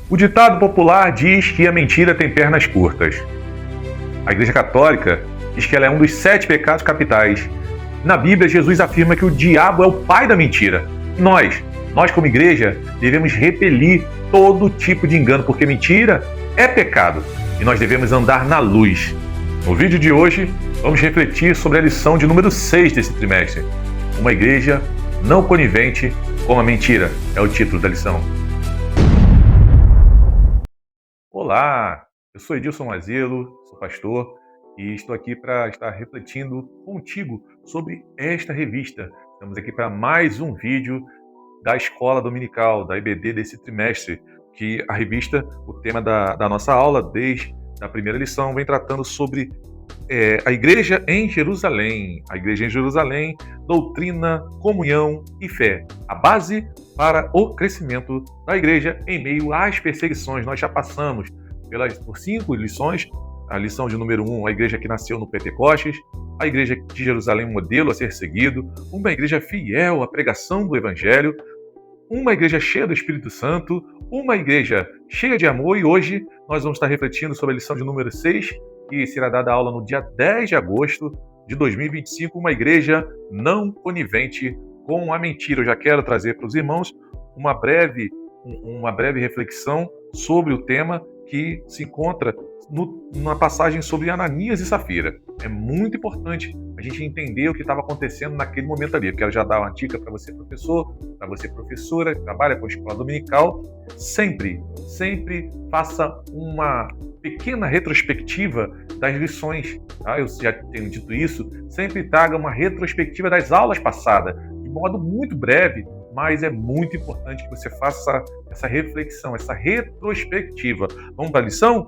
O ditado popular diz que a mentira tem pernas curtas. A Igreja Católica diz que ela é um dos 7 pecados capitais. Na Bíblia, Jesus afirma que o diabo é o pai da mentira. Nós como igreja, devemos repelir todo tipo de engano, porque mentira é pecado e nós devemos andar na luz. No vídeo de hoje, vamos refletir sobre a lição de número 6 desse trimestre. Uma igreja não conivente com a mentira é o título da lição. Olá, eu sou Edilson Mazelo, sou pastor e estou aqui para estar refletindo contigo sobre esta revista. Estamos aqui para mais um vídeo da Escola Dominical, da EBD desse trimestre, que a revista, o tema da nossa aula, desde a primeira lição, vem tratando sobre a Igreja em Jerusalém. A Igreja em Jerusalém, doutrina, comunhão e fé. A base para o crescimento da Igreja em meio às perseguições. Nós já passamos por 5 lições. A lição de número 1, a Igreja que nasceu no Pentecostes. A Igreja de Jerusalém, um modelo a ser seguido. Uma Igreja fiel à pregação do Evangelho. Uma Igreja cheia do Espírito Santo. Uma Igreja cheia de amor. E hoje nós vamos estar refletindo sobre a lição de número 6, que será dada aula no dia 10 de agosto de 2025, uma igreja não conivente com a mentira. Eu já quero trazer para os irmãos uma breve reflexão sobre o tema que se encontra numa passagem sobre Ananias e Safira. É muito importante a gente entender o que estava acontecendo naquele momento ali. Eu quero já dar uma dica para você, professor, para você, professora, que trabalha com a escola dominical. Sempre faça uma pequena retrospectiva das lições. Tá? Eu já tenho dito isso. Sempre traga uma retrospectiva das aulas passadas, de modo muito breve, mas é muito importante que você faça essa reflexão, essa retrospectiva. Vamos para a lição?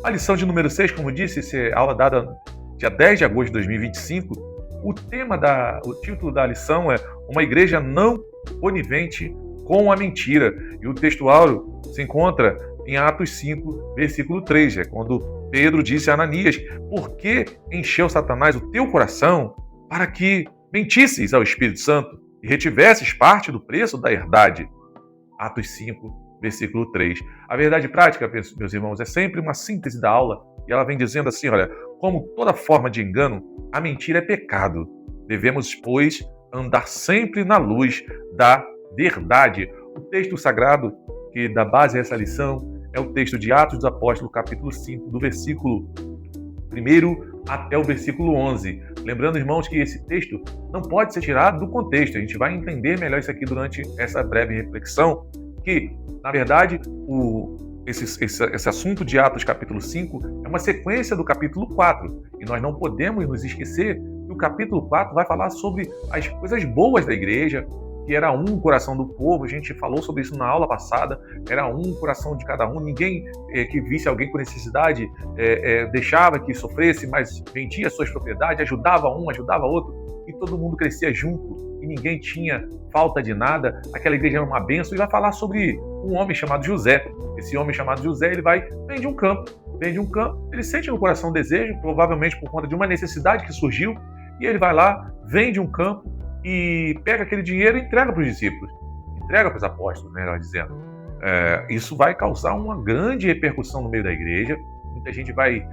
A lição de número 6, como disse, essa é aula dada dia 10 de agosto de 2025. O título da lição é Uma Igreja Não Conivente com a Mentira. E o texto áureo se encontra em Atos 5, versículo 3, é quando Pedro disse a Ananias: por que encheu Satanás o teu coração para que mentisses ao Espírito Santo e retivesses parte do preço da herdade? Atos 5, versículo 3. A verdade prática, meus irmãos, é sempre uma síntese da aula, e ela vem dizendo assim, olha, como toda forma de engano, a mentira é pecado. Devemos, pois, andar sempre na luz da verdade. O texto sagrado que dá base a essa lição é o texto de Atos dos Apóstolos, capítulo 5, do versículo 1 até o versículo 11. Lembrando, irmãos, que esse texto não pode ser tirado do contexto. A gente vai entender melhor isso aqui durante essa breve reflexão, que, na verdade, esse assunto de Atos capítulo 5 é uma sequência do capítulo 4. E nós não podemos nos esquecer que o capítulo 4 vai falar sobre as coisas boas da igreja, que era um coração do povo. A gente falou sobre isso na aula passada. Era um coração de cada um. Ninguém que visse alguém com necessidade deixava que sofresse, mas vendia suas propriedades, ajudava um, ajudava outro. E todo mundo crescia junto, e ninguém tinha falta de nada. Aquela igreja era uma bênção. E vai falar sobre um homem chamado José. Esse homem chamado José, ele vende um campo, ele sente no coração desejo, provavelmente por conta de uma necessidade que surgiu, e ele vai lá, vende um campo e pega aquele dinheiro e entrega para os discípulos, entrega para os apóstolos, melhor dizendo. Isso vai causar uma grande repercussão no meio da igreja. Muita gente vai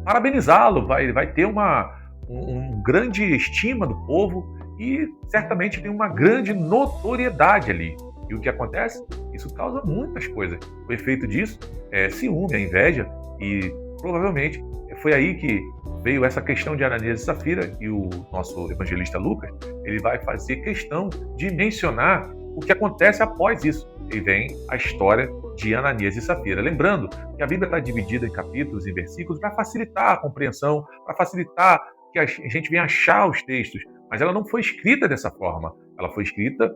parabenizá-lo, vai ter uma grande estima do povo e certamente tem uma grande notoriedade ali. E o que acontece? Isso causa muitas coisas. O efeito disso é ciúme, a inveja, e provavelmente foi aí que veio essa questão de Ananias e Safira, e o nosso evangelista Lucas, ele vai fazer questão de mencionar o que acontece após isso. E vem a história de Ananias e Safira. Lembrando que a Bíblia está dividida em capítulos e versículos para facilitar a compreensão, para facilitar que a gente venha achar os textos, mas ela não foi escrita dessa forma. Ela foi escrita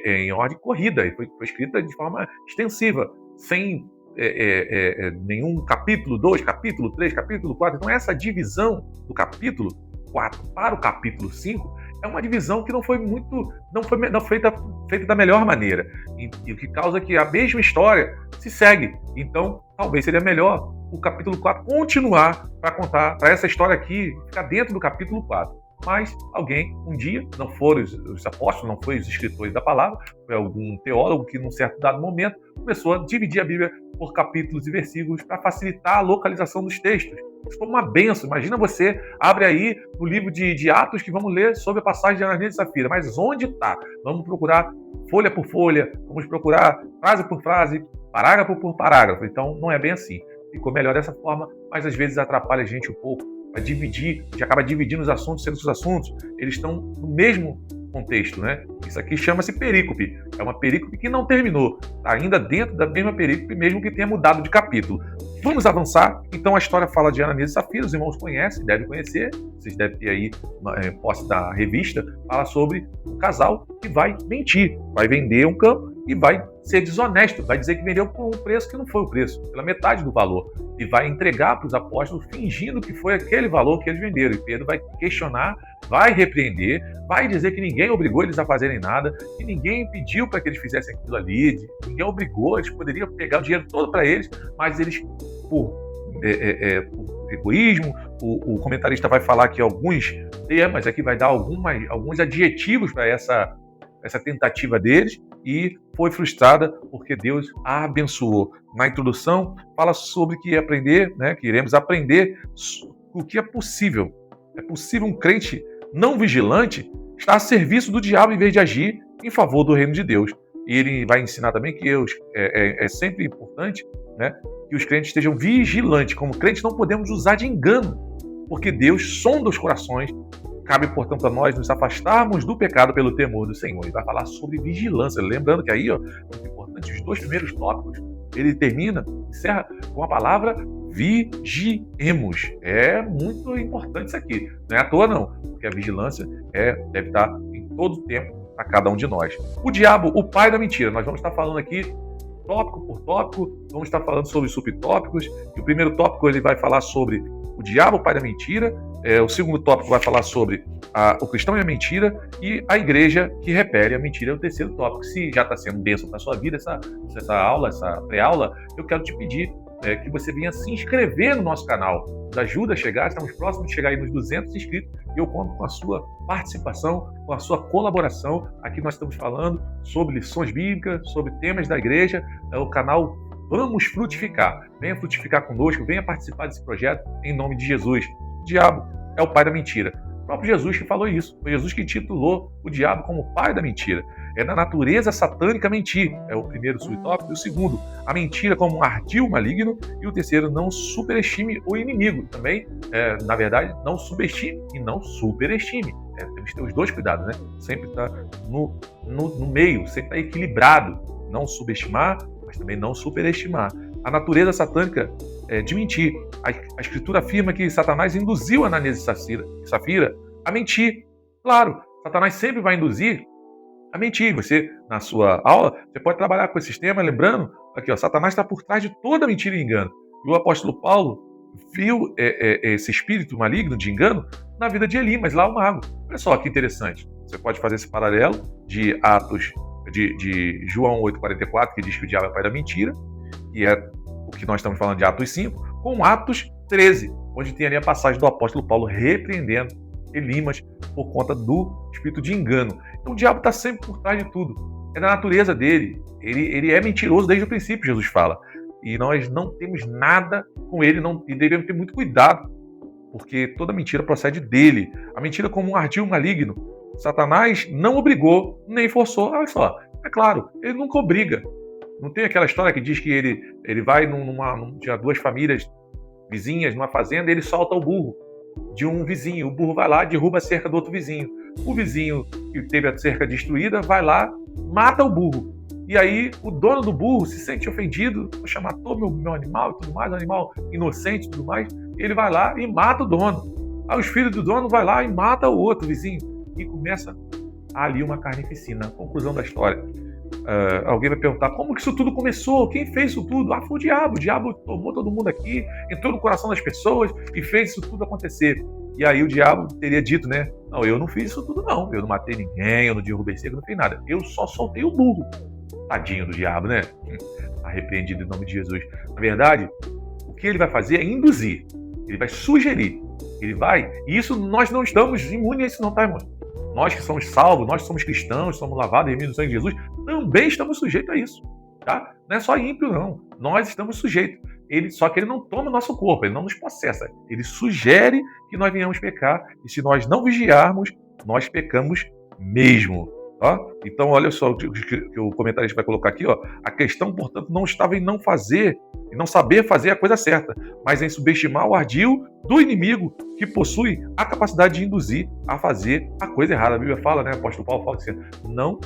em ordem corrida, e foi escrita de forma extensiva, sem nenhum capítulo 2, capítulo 3, capítulo 4. Então essa divisão do capítulo 4 para o capítulo 5 é uma divisão que não foi feita da melhor maneira, e o que causa que a mesma história se segue. Então talvez seria melhor o capítulo 4 continuar para contar, para essa história aqui ficar dentro do capítulo 4. mas alguém, um dia, não foram os apóstolos, não foi os escritores da palavra, foi algum teólogo que, num certo dado momento, começou a dividir a Bíblia por capítulos e versículos para facilitar a localização dos textos. Isso foi uma benção. Imagina você, abre aí no livro de Atos que vamos ler sobre a passagem de Ananias e Safira, mas onde está? Vamos procurar folha por folha, vamos procurar frase por frase, parágrafo por parágrafo. Então, não é bem assim. Ficou melhor dessa forma, mas às vezes atrapalha a gente um pouco para dividir, a gente acaba dividindo os assuntos, sendo que os assuntos eles estão no mesmo contexto, né? Isso aqui chama-se perícope. É uma perícope que não terminou, está ainda dentro da mesma perícope, mesmo que tenha mudado de capítulo. Vamos avançar. Então a história fala de Ananias e Safira, os irmãos conhecem, devem conhecer, vocês devem ter aí posse da revista, fala sobre um casal que vai mentir, vai vender um campo e vai ser desonesto, vai dizer que vendeu por um preço que não foi o preço, pela metade do valor, e vai entregar para os apóstolos fingindo que foi aquele valor que eles venderam. E Pedro vai questionar, vai repreender, vai dizer que ninguém obrigou eles a fazerem nada, que ninguém pediu para que eles fizessem aquilo ali, ninguém obrigou, eles poderiam pegar o dinheiro todo para eles, mas eles, por egoísmo, o comentarista vai falar que alguns temas aqui vai dar alguns adjetivos para essa tentativa deles, e foi frustrada porque Deus a abençoou. Na introdução, fala sobre que aprender, né, que iremos aprender o que é possível. É possível um crente não vigilante estar a serviço do diabo em vez de agir em favor do reino de Deus. E ele vai ensinar também que é sempre importante, né, que os crentes estejam vigilantes. Como crentes não podemos usar de engano, porque Deus sonda os corações. Cabe, portanto, a nós nos afastarmos do pecado pelo temor do Senhor. E vai falar sobre vigilância. Lembrando que aí, muito importante, os 2 primeiros tópicos, ele encerra com a palavra vigiemos. É muito importante isso aqui. Não é à toa, não. Porque a vigilância deve estar em todo o tempo a cada um de nós. O diabo, o pai da mentira. Nós vamos estar falando aqui tópico por tópico, vamos estar falando sobre subtópicos. E o primeiro tópico ele vai falar sobre o diabo, o pai da mentira. O segundo tópico vai falar sobre o cristão e a mentira, e a igreja que repele a mentira é o terceiro tópico. Se já está sendo bênção para a sua vida essa aula, essa pré-aula, eu quero te pedir que você venha se inscrever no nosso canal. Nos ajuda a chegar, estamos próximos de chegar aí nos 200 inscritos, e eu conto com a sua participação, com a sua colaboração. Aqui nós estamos falando sobre lições bíblicas, sobre temas da igreja, o canal Vamos Frutificar. Venha frutificar conosco, venha participar desse projeto em nome de Jesus. O diabo é o pai da mentira. O próprio Jesus que falou isso. Foi Jesus que titulou o diabo como pai da mentira. É da natureza satânica mentir. É o primeiro subtópico. E o segundo, a mentira como um ardil maligno. E o terceiro, não superestime o inimigo. Também, na verdade, não subestime e não superestime. Temos que ter os dois cuidados, né? Sempre está no meio, sempre está equilibrado. Não subestimar, mas também não superestimar. A natureza satânica de mentir. A Escritura afirma que Satanás induziu Ananias e Safira a mentir. Claro, Satanás sempre vai induzir a mentir. Você, na sua aula, você pode trabalhar com esse sistema, lembrando, aqui, Satanás está por trás de toda mentira e engano. E o apóstolo Paulo viu esse espírito maligno de engano na vida de Elimas, lá o mago. Olha só que interessante. Você pode fazer esse paralelo de Atos, de João 8,44, que diz que o diabo é o pai da mentira, e é o que nós estamos falando de Atos 5, com Atos 13, onde tem ali a passagem do apóstolo Paulo repreendendo Elimas por conta do espírito de engano. Então o diabo está sempre por trás de tudo. É da natureza dele. Ele é mentiroso desde o princípio, Jesus fala. E nós não temos nada com ele, e devemos ter muito cuidado, porque toda mentira procede dele. A mentira como um ardil maligno. Satanás não obrigou, nem forçou. Olha só, é claro, ele nunca obriga. Não tem aquela história que diz que ele vai tinha 2 famílias vizinhas numa fazenda e ele solta o burro de um vizinho. O burro vai lá e derruba a cerca do outro vizinho. O vizinho que teve a cerca destruída vai lá, mata o burro. E aí o dono do burro se sente ofendido, poxa, matou meu animal e tudo mais, um animal inocente e tudo mais. Ele vai lá e mata o dono. Aí os filhos do dono vai lá e mata o outro vizinho. E começa ali uma carnificina. Conclusão da história. Alguém vai perguntar, como que isso tudo começou? Quem fez isso tudo? Foi o diabo. O diabo tomou todo mundo aqui, entrou no coração das pessoas e fez isso tudo acontecer. E aí o diabo teria dito, né? Não, eu não fiz isso tudo não. Eu não matei ninguém, eu não derrubei cerco, não fiz nada. Eu só soltei o burro. Tadinho do diabo, né? Arrependido em nome de Jesus. Na verdade, o que ele vai fazer é induzir. Ele vai sugerir. Ele vai. E isso nós não estamos imunes a isso não, tá, irmão? Nós que somos salvos, nós que somos cristãos, somos lavados e remidos no sangue de Jesus, também estamos sujeitos a isso, tá? Não é só ímpio, não. Nós estamos sujeitos. Só que ele não toma o nosso corpo, ele não nos possessa. Ele sugere que nós venhamos pecar, e se nós não vigiarmos, nós pecamos mesmo. Ó, então, olha só o que o comentarista vai colocar aqui. Ó, a questão, portanto, não estava em não fazer, em não saber fazer a coisa certa, mas em subestimar o ardil do inimigo que possui a capacidade de induzir a fazer a coisa errada. A Bíblia fala, né? O apóstolo Paulo fala assim, não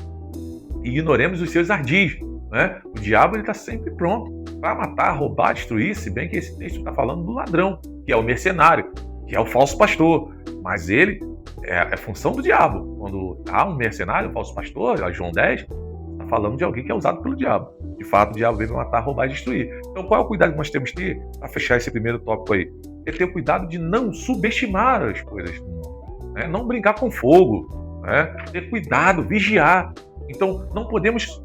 ignoremos os seus ardis. Né? O diabo está sempre pronto para matar, roubar, destruir, se bem que esse texto está falando do ladrão, que é o mercenário, que é o falso pastor. Mas ele é função do diabo. Quando há um mercenário, um falso pastor, João 10, está falando de alguém que é usado pelo diabo. De fato, o diabo veio para matar, roubar e destruir. Então, qual é o cuidado que nós temos que ter para fechar esse primeiro tópico aí? É ter o cuidado de não subestimar as coisas do mundo, né? Não brincar com fogo, né? Ter cuidado, vigiar. Então, não podemos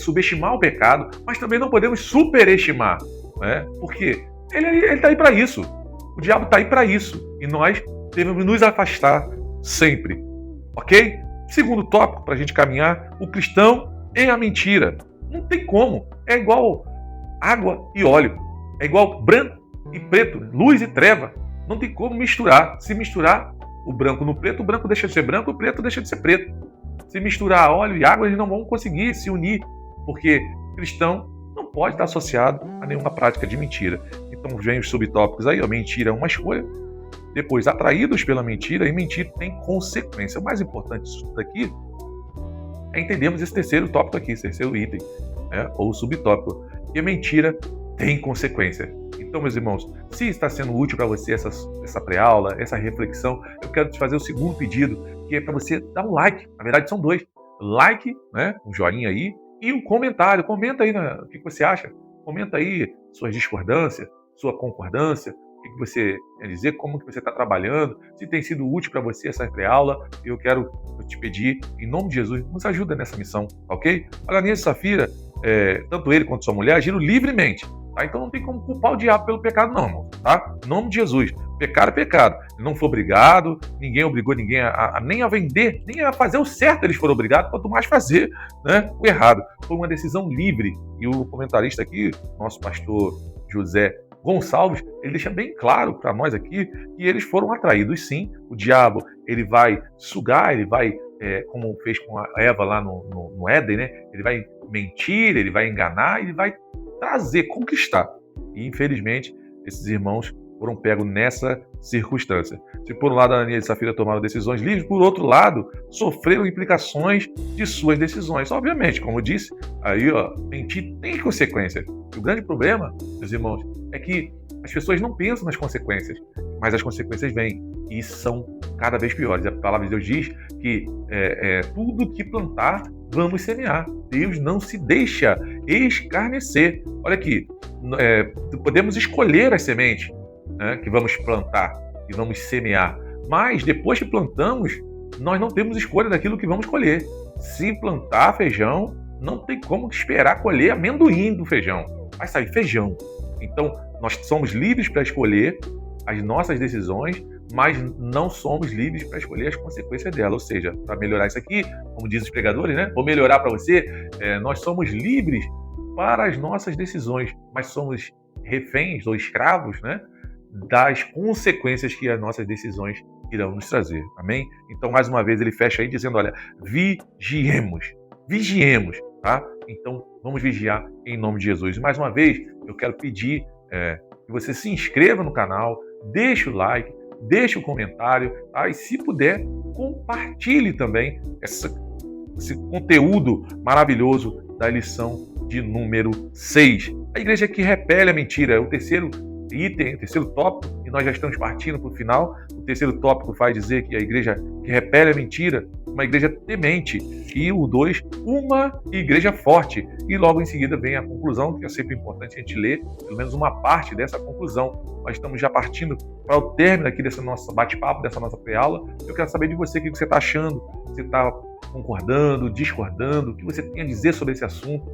subestimar o pecado, mas também não podemos superestimar, né? Porque ele está aí para isso. O diabo está aí para isso. E nós devemos nos afastar sempre. Ok? Segundo tópico, para a gente caminhar, o cristão e a mentira. Não tem como. É igual água e óleo. É igual branco e preto, luz e treva. Não tem como misturar. Se misturar o branco no preto, o branco deixa de ser branco, o preto deixa de ser preto. Se misturar óleo e água, eles não vão conseguir se unir, porque cristão não pode estar associado a nenhuma prática de mentira. Então vem os subtópicos aí, ó, mentira é uma escolha, depois atraídos pela mentira, e mentir tem consequência. O mais importante disso daqui é entendermos esse terceiro tópico aqui, esse terceiro item, né, ou subtópico, que a mentira tem consequência. Então, meus irmãos, se está sendo útil para você essa pré-aula, essa reflexão, eu quero te fazer o segundo pedido, que é para você dar um like. Na verdade, são dois. Like, né, um joinha aí, e um comentário. Comenta aí o que você acha. Comenta aí suas discordâncias, sua concordância, o que você quer dizer, como que você está trabalhando, se tem sido útil para você essa pré-aula. Eu quero te pedir, em nome de Jesus, nos ajuda nessa missão, ok? Ananias e Safira, tanto ele quanto sua mulher, agiram livremente. Tá? Então não tem como culpar o diabo pelo pecado, não, irmão. Tá? Em nome de Jesus. Pecado é pecado. Ele não foi obrigado, ninguém obrigou ninguém nem a vender, nem a fazer o certo eles foram obrigados, quanto mais fazer, né, o errado. Foi uma decisão livre. E o comentarista aqui, nosso pastor José Gonçalves, ele deixa bem claro para nós aqui que eles foram atraídos, sim. O diabo, ele vai sugar, ele vai, como fez com a Eva lá no Éden, né? Ele vai mentir, ele vai enganar, ele vai trazer, conquistar. E, infelizmente, esses irmãos foram pegos nessa circunstância. Se por um lado Ananias e Safira tomaram decisões livres, por outro lado, sofreram implicações de suas decisões. Obviamente, como eu disse, aí, ó, mentir tem consequências. E o grande problema, meus irmãos, é que as pessoas não pensam nas consequências, mas as consequências vêm e são cada vez piores. A palavra de Deus diz que tudo que plantar, vamos semear. Deus não se deixa escarnecer. Olha aqui, podemos escolher as sementes, né, que vamos plantar e vamos semear, mas depois que plantamos, nós não temos escolha daquilo que vamos colher. Se plantar feijão, não tem como esperar colher amendoim do feijão, vai sair feijão. Então, nós somos livres para escolher as nossas decisões, mas não somos livres para escolher as consequências dela. Ou seja, para melhorar isso aqui, como dizem os pregadores, né? Vou melhorar para você, nós somos livres para as nossas decisões, mas somos reféns ou escravos, né, das consequências que as nossas decisões irão nos trazer. Amém? Então, mais uma vez, ele fecha aí dizendo, olha, vigiemos, tá? Então, vamos vigiar em nome de Jesus. E mais uma vez, eu quero pedir que você se inscreva no canal, deixe o like, deixe o comentário, tá? E se puder, compartilhe também esse conteúdo maravilhoso da lição de número 6. A igreja que repele a mentira é o terceiro item, o terceiro tópico, e nós já estamos partindo para o final. O terceiro tópico vai dizer que a igreja que repele a mentira, uma igreja temente, e o 2, uma igreja forte. E logo em seguida vem a conclusão, que é sempre importante a gente ler pelo menos uma parte dessa conclusão. Nós estamos já partindo para o término aqui desse nosso bate-papo, dessa nossa pré-aula. Eu quero saber de você o que você está achando. Você está concordando, discordando, o que você tem a dizer sobre esse assunto.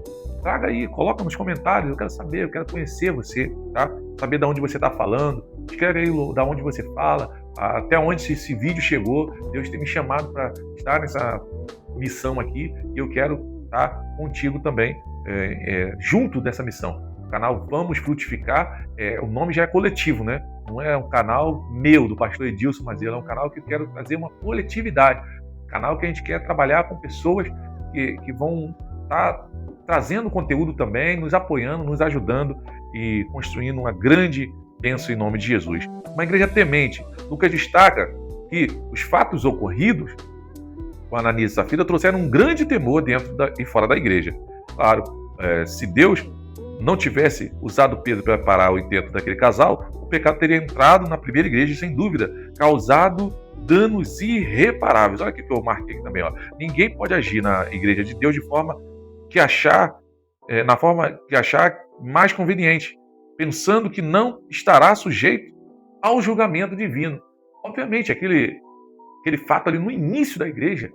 Traga aí, coloca nos comentários, eu quero saber, eu quero conhecer você, tá? Saber de onde você está falando, escreve aí da onde você fala, até onde esse vídeo chegou. Deus tem me chamado para estar nessa missão aqui e eu quero estar contigo também, junto dessa missão. O canal Vamos Frutificar, o nome já é coletivo, né? Não é um canal meu, do pastor Edilson Maziero, é um canal que eu quero trazer uma coletividade. Um canal que a gente quer trabalhar com pessoas que vão estar trazendo conteúdo também, nos apoiando, nos ajudando e construindo uma grande bênção em nome de Jesus. Uma igreja temente. Lucas destaca que os fatos ocorridos com Ananias e Safira trouxeram um grande temor dentro e fora da igreja. Claro, se Deus não tivesse usado Pedro para parar o intento daquele casal, o pecado teria entrado na primeira igreja e, sem dúvida, causado danos irreparáveis. Olha o que eu marquei aqui também. Ó. Ninguém pode agir na igreja de Deus de forma que achar mais conveniente, pensando que não estará sujeito ao julgamento divino. Obviamente, aquele fato ali no início da igreja,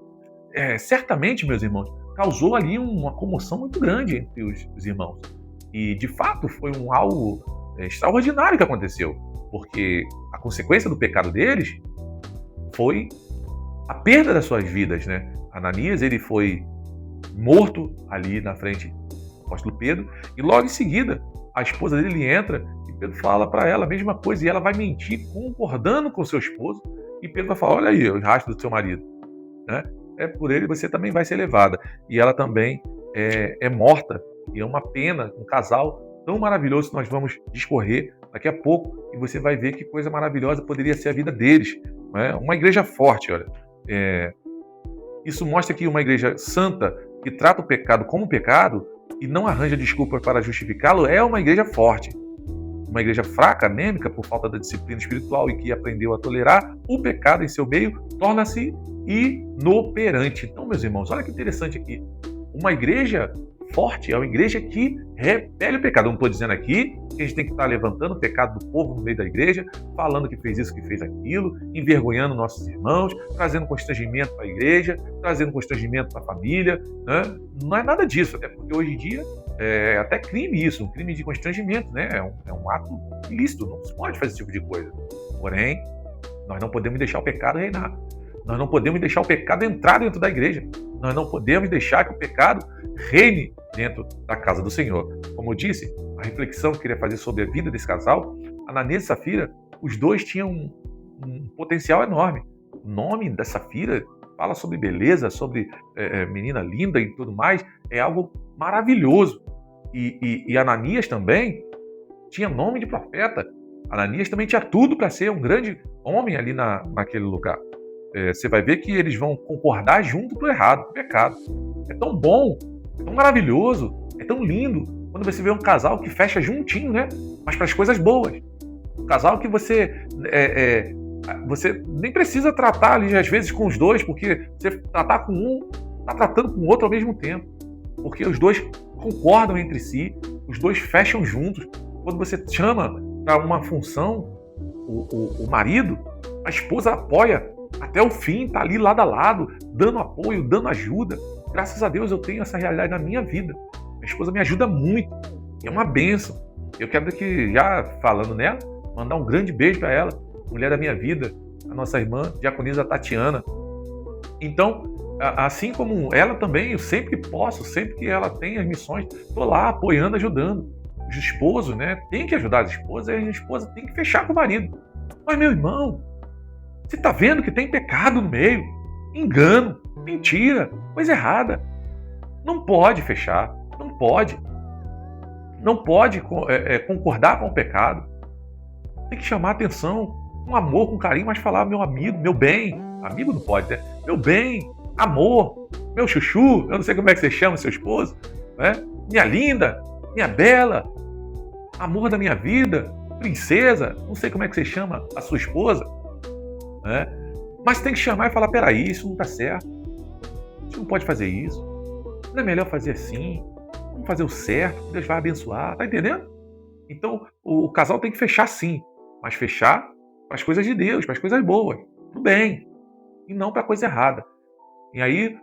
certamente, meus irmãos, causou ali uma comoção muito grande entre os irmãos. E, de fato, foi algo extraordinário que aconteceu, porque a consequência do pecado deles foi a perda das suas vidas, né? Ananias, ele foi morto ali na frente do apóstolo Pedro, e logo em seguida a esposa dele entra e Pedro fala para ela a mesma coisa, e ela vai mentir concordando com seu esposo, e Pedro vai falar: olha aí o rastro do seu marido, né? Por ele você também vai ser levada. E ela também é morta, e é uma pena, um casal tão maravilhoso que nós vamos discorrer daqui a pouco, e você vai ver que coisa maravilhosa poderia ser a vida deles, né? Uma igreja forte, olha, isso mostra que uma igreja santa, que trata o pecado como pecado e não arranja desculpas para justificá-lo, é uma igreja forte. Uma igreja fraca, anêmica, por falta da disciplina espiritual e que aprendeu a tolerar o pecado em seu meio, torna-se inoperante. Então, meus irmãos, olha que interessante aqui. Uma igreja forte é uma igreja que repele o pecado. Eu não estou dizendo aqui que a gente tem que estar levantando o pecado do povo no meio da igreja, falando que fez isso, que fez aquilo, envergonhando nossos irmãos, trazendo constrangimento para a igreja, trazendo constrangimento para a família, né? Não é nada disso, até porque hoje em dia é até crime isso, um crime de constrangimento, né? É um ato ilícito, não se pode fazer esse tipo de coisa. Porém, nós não podemos deixar o pecado reinar. Nós não podemos deixar o pecado entrar dentro da igreja. Nós não podemos deixar que o pecado reine dentro da casa do Senhor. Como eu disse, a reflexão que eu queria fazer sobre a vida desse casal, Ananias e Safira, os dois tinham um potencial enorme. O nome da Safira fala sobre beleza, sobre menina linda e tudo mais, é algo maravilhoso. E Ananias também tinha nome de profeta. Ananias também tinha tudo para ser um grande homem ali naquele lugar. Você vai ver que eles vão concordar junto pro errado, pro pecado. É tão bom, é tão maravilhoso, é tão lindo quando você vê um casal que fecha juntinho, né? Mas para as coisas boas. Um casal que você nem precisa tratar ali às vezes com os dois, porque você tratar com um, está tratando com o outro ao mesmo tempo. Porque os dois concordam entre si, os dois fecham juntos. Quando você chama para uma função o marido, a esposa apoia até o fim, tá ali lado a lado, dando apoio, dando ajuda. Graças a Deus eu tenho essa realidade na minha vida. Minha esposa me ajuda muito. É uma bênção. Eu quero que, já falando nela, mandar um grande beijo para ela, mulher da minha vida, a nossa irmã, diaconisa Tatiana. Então, assim como ela também, eu sempre que posso, sempre que ela tem as missões, estou lá apoiando, ajudando. Os esposos, né, tem que ajudar as esposas, e a esposa tem que fechar com o marido. Mas, meu irmão, você está vendo que tem pecado no meio, engano, mentira, coisa errada. Não pode fechar, não pode. Não pode concordar com o pecado. Tem que chamar atenção, com amor, com carinho, mas falar meu amigo, meu bem. Amigo não pode, né? Meu bem, amor, meu chuchu, eu não sei como é que você chama seu esposo, né? Minha linda, minha bela, amor da minha vida, princesa, não sei como é que você chama a sua esposa, né? Mas tem que chamar e falar, peraí, isso não está certo, você não pode fazer isso, não é melhor fazer assim, vamos fazer o certo, Deus vai abençoar, tá entendendo? Então o casal tem que fechar sim, mas fechar para as coisas de Deus, para as coisas boas, do bem, e não para a coisa errada. E aí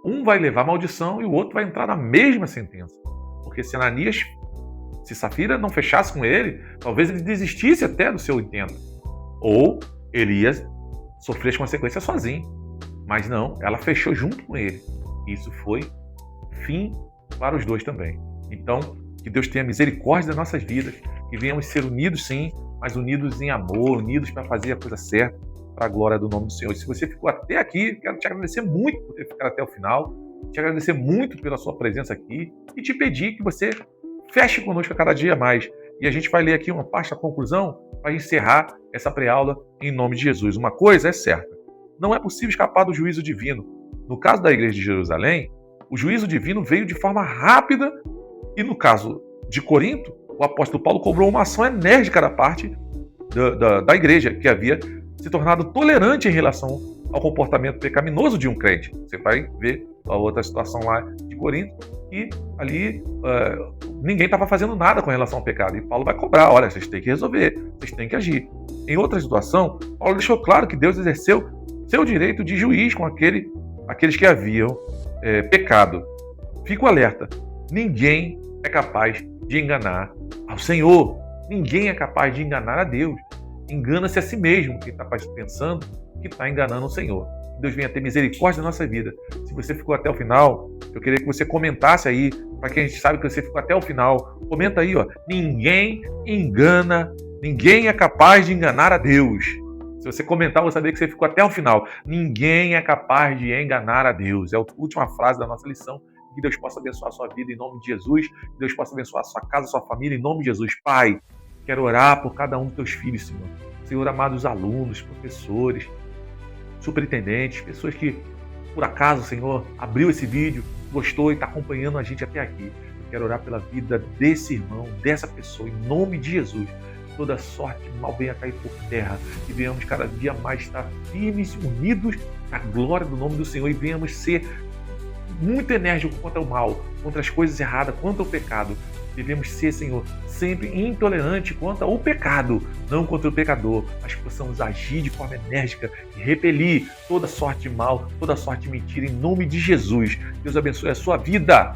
um vai levar maldição e o outro vai entrar na mesma sentença. Porque se Safira não fechasse com ele, talvez ele desistisse até do seu intento. Ou ele ia sofrer as consequências sozinho. Mas não, ela fechou junto com ele. Isso foi fim para os dois também. Então, que Deus tenha misericórdia das nossas vidas, que venhamos ser unidos sim, mas unidos em amor, unidos para fazer a coisa certa, para a glória do nome do Senhor. E se você ficou até aqui, quero te agradecer muito por ter ficado até o final, te agradecer muito pela sua presença aqui e te pedir que você feche conosco a cada dia mais. E a gente vai ler aqui uma parte da conclusão para encerrar essa pré-aula em nome de Jesus. Uma coisa é certa, não é possível escapar do juízo divino. No caso da igreja de Jerusalém, o juízo divino veio de forma rápida e no caso de Corinto, o apóstolo Paulo cobrou uma ação enérgica da parte da igreja, que havia se tornado tolerante em relação ao comportamento pecaminoso de um crente. Você vai ver a outra situação lá de Corinto, e ali ninguém estava fazendo nada com relação ao pecado. E Paulo vai cobrar, olha, vocês têm que resolver, vocês têm que agir. Em outra situação, Paulo deixou claro que Deus exerceu seu direito de juiz com aqueles que haviam pecado. Fico alerta, ninguém é capaz de enganar ao Senhor. Ninguém é capaz de enganar a Deus. Engana-se a si mesmo quem está pensando que está enganando o Senhor. Que Deus venha ter misericórdia da nossa vida. Se você ficou até o final, eu queria que você comentasse aí, para que a gente saiba que você ficou até o final. Comenta aí, ó. Ninguém engana, ninguém é capaz de enganar a Deus. Se você comentar, eu vou saber que você ficou até o final. Ninguém é capaz de enganar a Deus. É a última frase da nossa lição. Que Deus possa abençoar a sua vida em nome de Jesus. Que Deus possa abençoar a sua casa, a sua família em nome de Jesus. Pai, quero orar por cada um dos teus filhos, Senhor. Senhor, amados alunos, professores, superintendentes, pessoas que, por acaso, Senhor, abriu esse vídeo, gostou e está acompanhando a gente até aqui. Eu quero orar pela vida desse irmão, dessa pessoa, em nome de Jesus. Toda sorte de mal venha cair por terra e venhamos cada dia mais estar firmes, unidos na glória do nome do Senhor e venhamos ser muito enérgicos contra o mal, contra as coisas erradas, contra o pecado. Devemos ser, Senhor, sempre intolerantes contra o pecado, não contra o pecador, mas que possamos agir de forma enérgica e repelir toda sorte de mal, toda sorte de mentira, em nome de Jesus. Deus abençoe a sua vida.